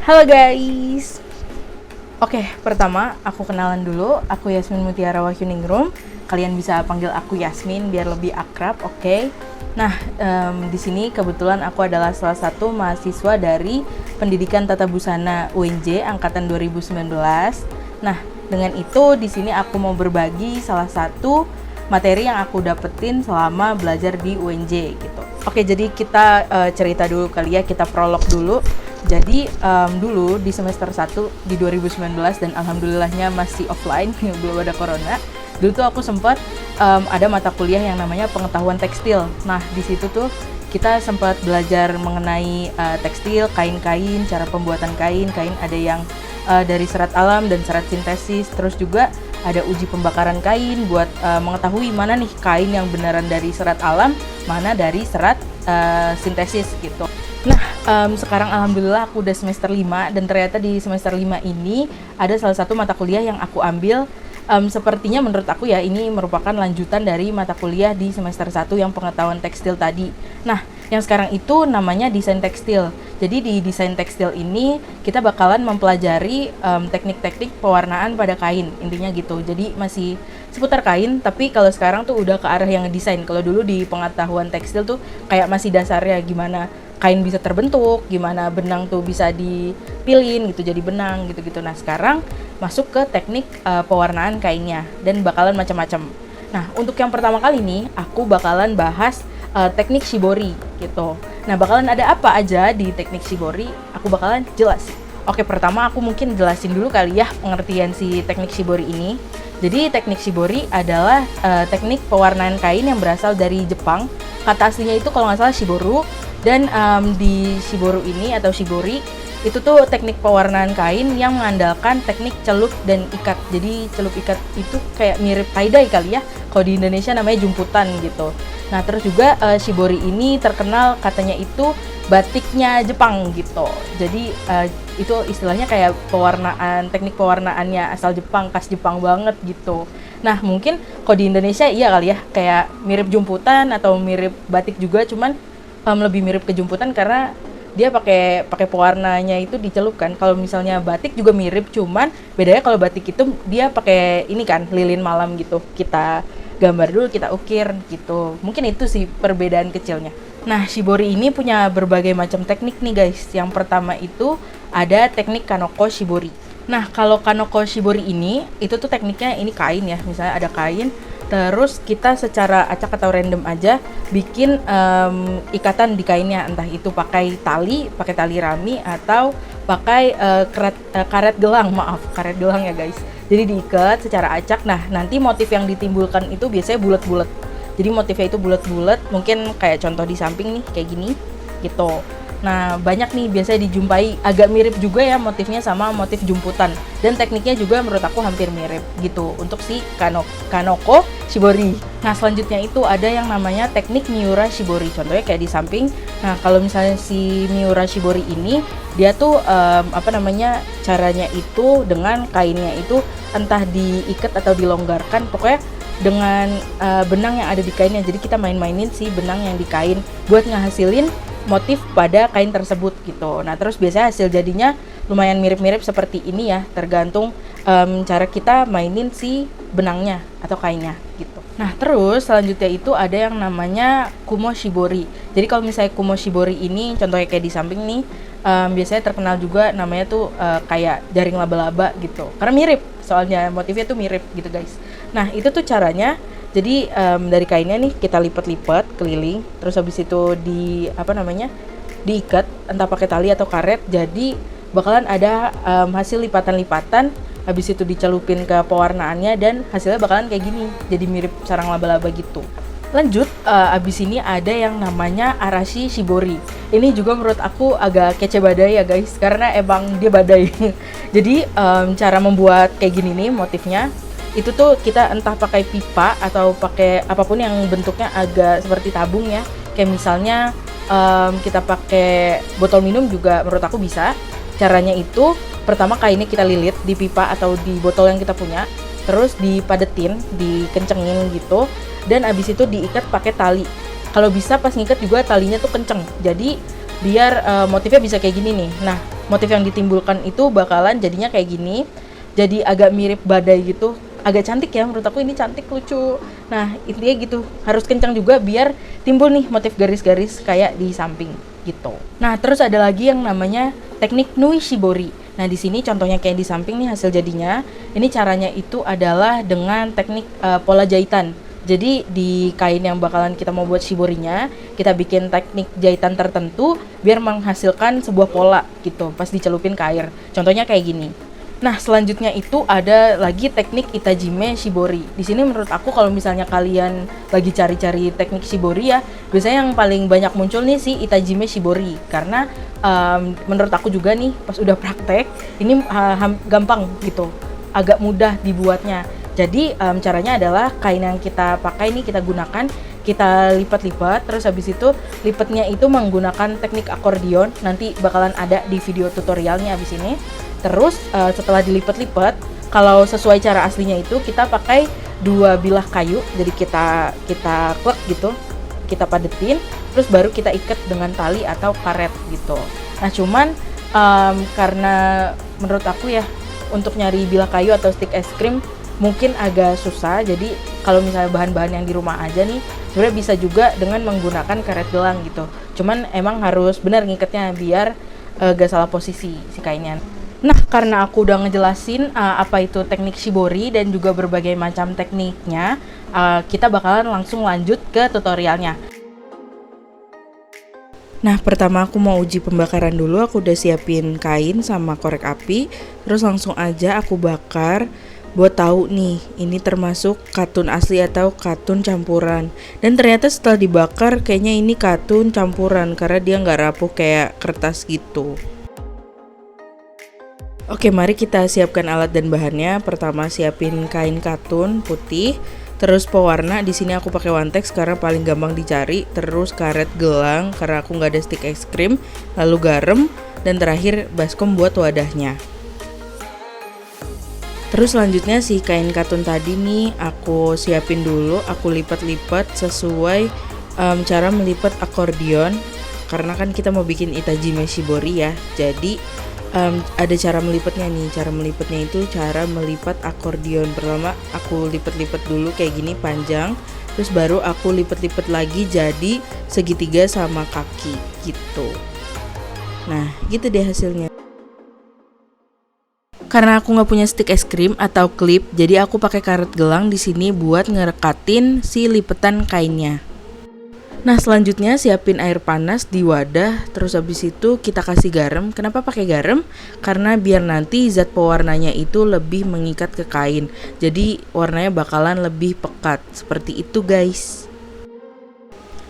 Halo guys. Oke, pertama aku kenalan dulu. Aku Yasmin Mutiara Wahyuningrum. Kalian bisa panggil aku Yasmin biar lebih akrab, oke? Nah, di sini kebetulan aku adalah salah satu mahasiswa dari Pendidikan Tata Busana UNJ angkatan 2019. Nah, dengan itu di sini aku mau berbagi salah satu materi yang aku dapetin selama belajar di UNJ gitu. Oke, jadi kita cerita dulu kali ya, kita prolog dulu. Jadi dulu di semester 1 di 2019 dan alhamdulillahnya masih offline, belum ada corona. Dulu tuh aku sempat ada mata kuliah yang namanya pengetahuan tekstil. Nah, di situ tuh kita sempat belajar mengenai tekstil, kain-kain, cara pembuatan kain ada yang dari serat alam dan serat sintesis. Terus juga ada uji pembakaran kain buat mengetahui mana nih kain yang beneran dari serat alam, mana dari serat sintesis gitu. Nah, sekarang alhamdulillah aku udah semester 5 dan ternyata di semester 5 ini ada salah satu mata kuliah yang aku ambil. Sepertinya menurut aku ya ini merupakan lanjutan dari mata kuliah di semester 1 yang pengetahuan tekstil tadi. Nah, yang sekarang itu namanya desain tekstil. Jadi di desain tekstil ini kita bakalan mempelajari teknik-teknik pewarnaan pada kain, intinya gitu. Jadi masih seputar kain, tapi kalau sekarang tuh udah ke arah yang ngedesain. Kalau dulu di pengetahuan tekstil tuh kayak masih dasarnya gimana kain bisa terbentuk, gimana benang tuh bisa dipilin gitu jadi benang gitu-gitu. Nah, sekarang masuk ke teknik pewarnaan kainnya dan bakalan macam-macam. Nah, untuk yang pertama kali nih aku bakalan bahas teknik shibori gitu. Nah, bakalan ada apa aja di teknik shibori? Aku bakalan jelasin. Oke, pertama aku mungkin jelasin dulu kali ya pengertian si teknik shibori ini. Jadi teknik shibori adalah teknik pewarnaan kain yang berasal dari Jepang. Kata aslinya itu kalau nggak salah shiboru. Dan di shibori ini atau shibori itu tuh teknik pewarnaan kain yang mengandalkan teknik celup dan ikat. Jadi celup ikat itu kayak mirip tie-dye kali ya. Kalau di Indonesia namanya jumputan gitu. Nah, terus juga shibori ini terkenal katanya itu batiknya Jepang gitu. Jadi itu istilahnya kayak pewarnaan, teknik pewarnaannya asal Jepang, khas Jepang banget gitu. Nah, mungkin kalau di Indonesia iya kali ya, kayak mirip jumputan atau mirip batik juga, cuman lebih mirip ke jumputan karena dia pakai pewarnanya itu dicelupkan. Kalau misalnya batik juga mirip, cuman bedanya kalau batik itu dia pakai ini kan lilin malam gitu. Kita gambar dulu, kita ukir gitu. Mungkin itu sih perbedaan kecilnya. Nah, shibori ini punya berbagai macam teknik nih guys. Yang pertama itu ada teknik kanoko shibori. Nah, kalau kanoko shibori ini itu tuh tekniknya ini kain ya. Misalnya ada kain, terus kita secara acak atau random aja bikin ikatan di kainnya, entah itu pakai tali rami atau pakai karet gelang, karet gelang ya guys. Jadi diikat secara acak. Nah, nanti motif yang ditimbulkan itu biasanya bulat-bulat. Jadi motifnya itu bulat-bulat, mungkin kayak contoh di samping nih kayak gini gitu. Nah, banyak nih biasanya dijumpai agak mirip juga ya motifnya sama motif jumputan. Dan tekniknya juga menurut aku hampir mirip gitu untuk si kanoko shibori. Nah, selanjutnya itu ada yang namanya teknik miura shibori. Contohnya kayak di samping. Nah, kalau misalnya si miura shibori ini dia tuh caranya itu dengan kainnya itu entah diikat atau dilonggarkan, pokoknya dengan benang yang ada di kainnya. Jadi kita main-mainin si benang yang di kain buat ngehasilin motif pada kain tersebut gitu. Nah, terus biasanya hasil jadinya lumayan mirip-mirip seperti ini ya, tergantung cara kita mainin si benangnya atau kainnya gitu. Nah, terus selanjutnya itu ada yang namanya kumo shibori. Jadi kalau misalnya kumo shibori ini contohnya kayak di samping nih, biasanya terkenal juga namanya tuh kayak jaring laba-laba gitu. Karena mirip, soalnya motifnya tuh mirip gitu guys. Nah, itu tuh caranya. Jadi dari kainnya nih kita lipat-lipat keliling, terus habis itu diikat entah pakai tali atau karet. Jadi bakalan ada hasil lipatan-lipatan, habis itu dicelupin ke pewarnaannya dan hasilnya bakalan kayak gini. Jadi mirip sarang laba-laba gitu. Lanjut, abis ini ada yang namanya arashi shibori. Ini juga menurut aku agak kece badai ya guys, karena emang dia badai. Jadi cara membuat kayak gini nih motifnya, itu tuh kita entah pakai pipa atau pakai apapun yang bentuknya agak seperti tabung ya. Kayak misalnya kita pakai botol minum juga menurut aku bisa. Caranya itu pertama kainnya kita lilit di pipa atau di botol yang kita punya, terus dipadetin, dikencengin gitu, dan abis itu diikat pakai tali. Kalau bisa pas ngikat juga talinya tuh kenceng, jadi biar motifnya bisa kayak gini nih. Nah, motif yang ditimbulkan itu bakalan jadinya kayak gini. Jadi agak mirip badai gitu, agak cantik ya, menurut aku ini cantik, lucu. Nah intinya gitu, harus kencang juga biar timbul nih motif garis-garis kayak di samping gitu. Nah terus ada lagi yang namanya teknik Nui Shibori. Nah di sini contohnya kayak di samping nih hasil jadinya. Ini caranya itu adalah dengan teknik pola jahitan. Jadi di kain yang bakalan kita mau buat shiborinya, kita bikin teknik jahitan tertentu biar menghasilkan sebuah pola gitu pas dicelupin ke air. Contohnya kayak gini. Nah, selanjutnya itu ada lagi teknik itajime shibori. Di sini menurut aku kalau misalnya kalian lagi cari-cari teknik shibori ya, biasanya yang paling banyak muncul nih si itajime shibori. Karena menurut aku juga nih pas udah praktek, ini gampang gitu. Agak mudah dibuatnya. Jadi caranya adalah kain yang kita pakai nih kita gunakan, kita lipat-lipat, terus habis itu lipatnya itu menggunakan teknik akordion. Nanti bakalan ada di video tutorialnya habis ini. Terus setelah dilipat-lipat, kalau sesuai cara aslinya itu kita pakai 2 bilah kayu, jadi kita klek gitu, kita padetin, terus baru kita ikat dengan tali atau karet gitu. Nah cuman karena menurut aku ya untuk nyari bilah kayu atau stick es krim mungkin agak susah, jadi kalau misalnya bahan-bahan yang di rumah aja nih sebenarnya bisa juga dengan menggunakan karet gelang gitu. Cuman emang harus benar ngikatnya biar gak salah posisi si kainnya. Nah, karena aku udah ngejelasin apa itu teknik shibori dan juga berbagai macam tekniknya, kita bakalan langsung lanjut ke tutorialnya. Nah, pertama aku mau uji pembakaran dulu. Aku udah siapin kain sama korek api, terus langsung aja aku bakar buat tahu nih, ini termasuk katun asli atau katun campuran. Dan ternyata setelah dibakar kayaknya ini katun campuran karena dia nggak rapuh kayak kertas gitu. Oke, mari kita siapkan alat dan bahannya. Pertama siapin kain katun putih, terus pewarna. Di sini aku pakai Wantex karena paling gampang dicari. Terus karet gelang karena aku nggak ada stick es krim. Lalu garam dan terakhir baskom buat wadahnya. Terus selanjutnya si kain katun tadi nih aku siapin dulu. Aku lipat-lipat sesuai cara melipat akordion. Karena kan kita mau bikin itajime shibori ya. Jadi ada cara melipatnya nih. Cara melipatnya itu cara melipat akordion. Pertama aku lipat-lipat dulu kayak gini panjang, terus baru aku lipat-lipat lagi jadi segitiga sama kaki gitu. Nah gitu deh hasilnya. Karena aku nggak punya stick es krim atau klip, jadi aku pakai karet gelang di sini buat ngerekatin si lipetan kainnya. Nah selanjutnya siapin air panas di wadah, terus habis itu kita kasih garam. Kenapa pakai garam? Karena biar nanti zat pewarnanya itu lebih mengikat ke kain, jadi warnanya bakalan lebih pekat, seperti itu guys.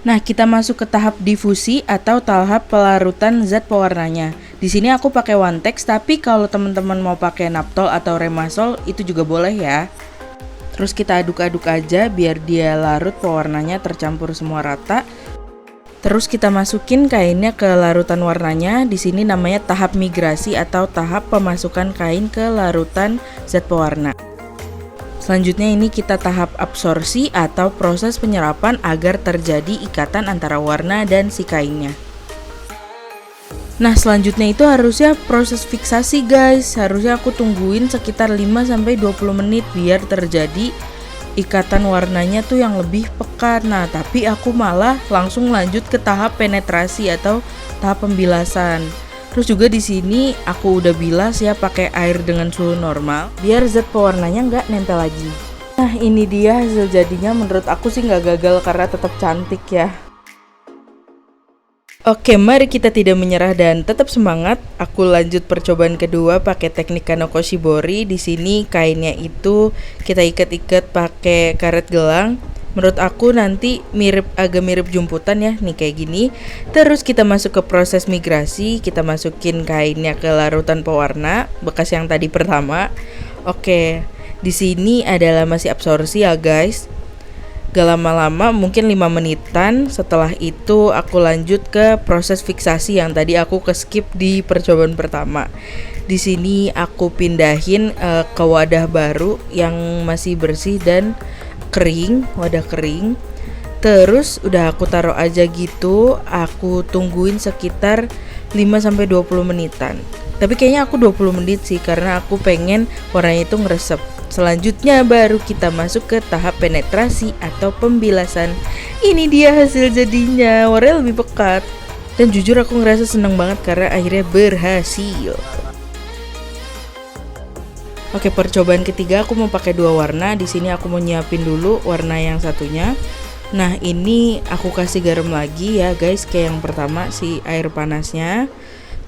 Nah kita masuk ke tahap difusi atau tahap pelarutan zat pewarnanya. Di sini aku pakai Wantex, tapi kalau teman-teman mau pakai Naptol atau Remasol itu juga boleh ya. Terus kita aduk-aduk aja biar dia larut pewarnanya tercampur semua rata. Terus kita masukin kainnya ke larutan warnanya. Di sini namanya tahap migrasi atau tahap pemasukan kain ke larutan zat pewarna. Selanjutnya ini kita tahap absorpsi atau proses penyerapan agar terjadi ikatan antara warna dan si kainnya. Nah selanjutnya itu harusnya proses fiksasi guys. Harusnya aku tungguin sekitar 5-20 menit biar terjadi ikatan warnanya tuh yang lebih pekat. Nah tapi aku malah langsung lanjut ke tahap penetrasi atau tahap pembilasan. Terus juga di sini aku udah bilas ya pakai air dengan suhu normal biar zat pewarnanya nggak nempel lagi. Nah ini dia hasil jadinya. Menurut aku sih nggak gagal karena tetap cantik ya. Oke, mari kita tidak menyerah dan tetap semangat. Aku lanjut percobaan kedua pakai teknik Kanoko Shibori. Di sini kainnya itu kita ikat-ikat pakai karet gelang. Menurut aku nanti agak mirip jumputan ya, nih kayak gini. Terus kita masuk ke proses migrasi. Kita masukin kainnya ke larutan pewarna bekas yang tadi pertama. Oke, di sini adalah masih absorpsi ya guys. Gak lama-lama, mungkin 5 menitan. Setelah itu aku lanjut ke proses fiksasi yang tadi aku skip di percobaan pertama. Di sini aku pindahin ke wadah baru yang masih bersih dan kering, wadah kering. Terus udah aku taruh aja gitu. Aku tungguin sekitar 5-20 menitan. Tapi kayaknya aku 20 menit sih, karena aku pengen warnanya itu ngeresep. Selanjutnya baru kita masuk ke tahap penetrasi atau pembilasan. Ini dia hasil jadinya, warnanya lebih pekat. Dan jujur aku ngerasa seneng banget karena akhirnya berhasil. Oke, percobaan ketiga aku mau pakai 2 warna. Di sini aku mau nyiapin dulu warna yang satunya. Nah, ini aku kasih garam lagi ya guys, kayak yang pertama si air panasnya.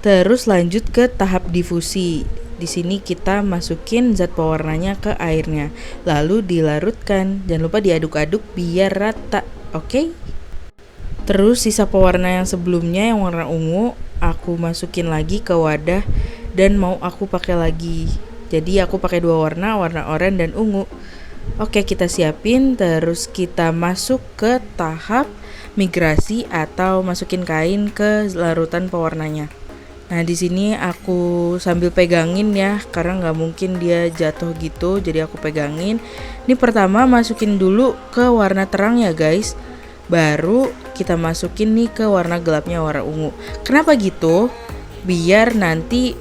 Terus lanjut ke tahap difusi. Di sini kita masukin zat pewarnanya ke airnya, lalu dilarutkan. Jangan lupa diaduk-aduk biar rata. Oke? Terus sisa pewarna yang sebelumnya yang warna ungu aku masukin lagi ke wadah dan mau aku pakai lagi. Jadi aku pakai 2 warna, warna oranye dan ungu. Oke, kita siapin, terus kita masuk ke tahap migrasi atau masukin kain ke larutan pewarnanya. Nah, di sini aku sambil pegangin ya, karena nggak mungkin dia jatuh gitu, jadi aku pegangin. Ini pertama masukin dulu ke warna terang ya guys, baru kita masukin nih ke warna gelapnya, warna ungu. Kenapa gitu? Biar nanti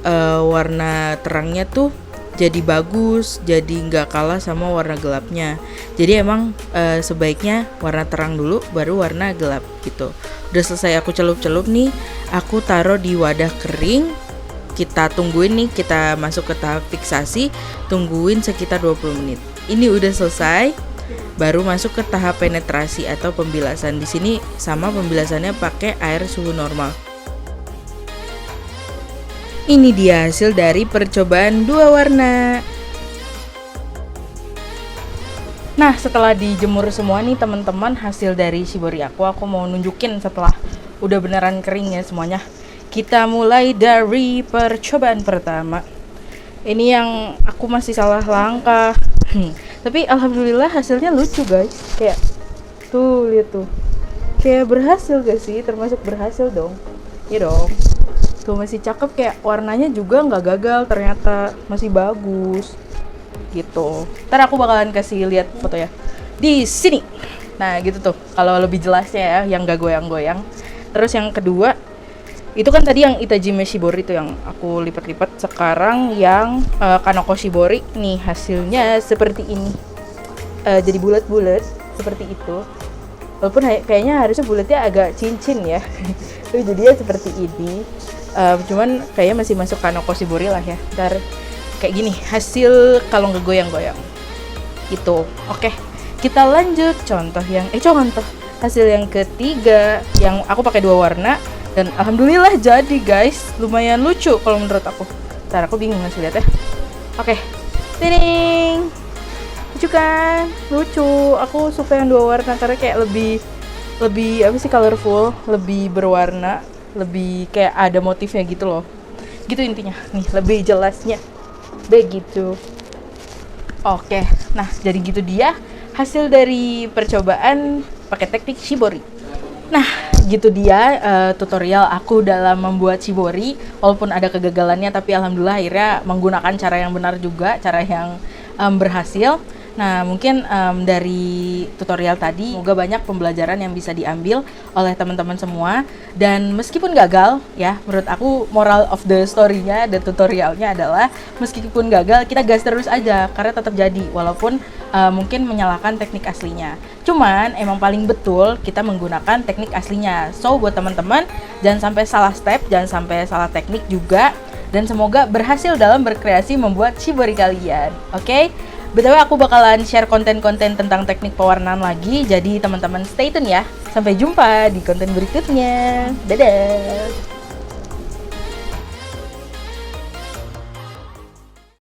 warna terangnya tuh jadi bagus, jadi nggak kalah sama warna gelapnya. Jadi emang sebaiknya warna terang dulu, baru warna gelap gitu. Udah selesai aku celup-celup nih, aku taruh di wadah kering. Kita tungguin nih, kita masuk ke tahap fiksasi, tungguin sekitar 20 menit. Ini udah selesai, baru masuk ke tahap penetrasi atau pembilasan. Di sini sama pembilasannya pakai air suhu normal. Ini dia hasil dari percobaan 2 warna. Nah, setelah dijemur semua nih teman-teman, hasil dari shibori aku mau nunjukin setelah udah beneran kering ya semuanya. Kita mulai dari percobaan pertama. Ini yang aku masih salah langkah. Tapi alhamdulillah hasilnya lucu guys. Kayak tuh, lihat tuh. Kayak berhasil gak sih? Termasuk berhasil dong. Iya dong. Tuh masih cakep, kayak warnanya juga nggak gagal, ternyata masih bagus gitu. Ntar aku bakalan kasih lihat foto ya di sini. Nah gitu tuh kalau lebih jelasnya ya, yang gak goyang-goyang. Terus yang kedua itu kan tadi yang Itajime Shibori itu yang aku lipat-lipat. Sekarang yang Kanoko Shibori nih hasilnya seperti ini. Jadi bulat-bulat seperti itu. Walaupun kayaknya harusnya bulatnya agak cincin ya. Tapi jadinya seperti ini. Cuman kayaknya masih masuk Kanoko Shibori lah ya. Ntar kayak gini hasil kalau nggak goyang-goyang gitu. Oke, kita lanjut contoh hasil yang ketiga, yang aku pakai 2 warna dan alhamdulillah jadi guys, lumayan lucu kalau menurut aku. Ntar aku bingung ngasih lihat ya. Oke, tiring, lucu kan? Lucu. Aku suka yang 2 warna karena kayak lebih apa sih, colorful, lebih berwarna, lebih kayak ada motifnya gitu loh. Gitu intinya. Nih lebih jelasnya. Begitu. Oke, nah jadi gitu dia hasil dari percobaan pakai teknik shibori. Nah gitu dia tutorial aku dalam membuat shibori. Walaupun ada kegagalannya, tapi alhamdulillah akhirnya menggunakan cara yang benar juga, cara yang berhasil. Nah mungkin dari tutorial tadi semoga banyak pembelajaran yang bisa diambil oleh teman-teman semua. Dan meskipun gagal ya, menurut aku moral of the story-nya dan tutorialnya adalah meskipun gagal kita gas terus aja, karena tetap jadi walaupun mungkin menyalahkan teknik aslinya. Cuman emang paling betul kita menggunakan teknik aslinya. So buat teman-teman jangan sampai salah step, jangan sampai salah teknik juga. Dan semoga berhasil dalam berkreasi membuat shibori kalian. Oke? BTW aku bakalan share konten-konten tentang teknik pewarnaan lagi, jadi teman-teman stay tune ya. Sampai jumpa di konten berikutnya. Dadah!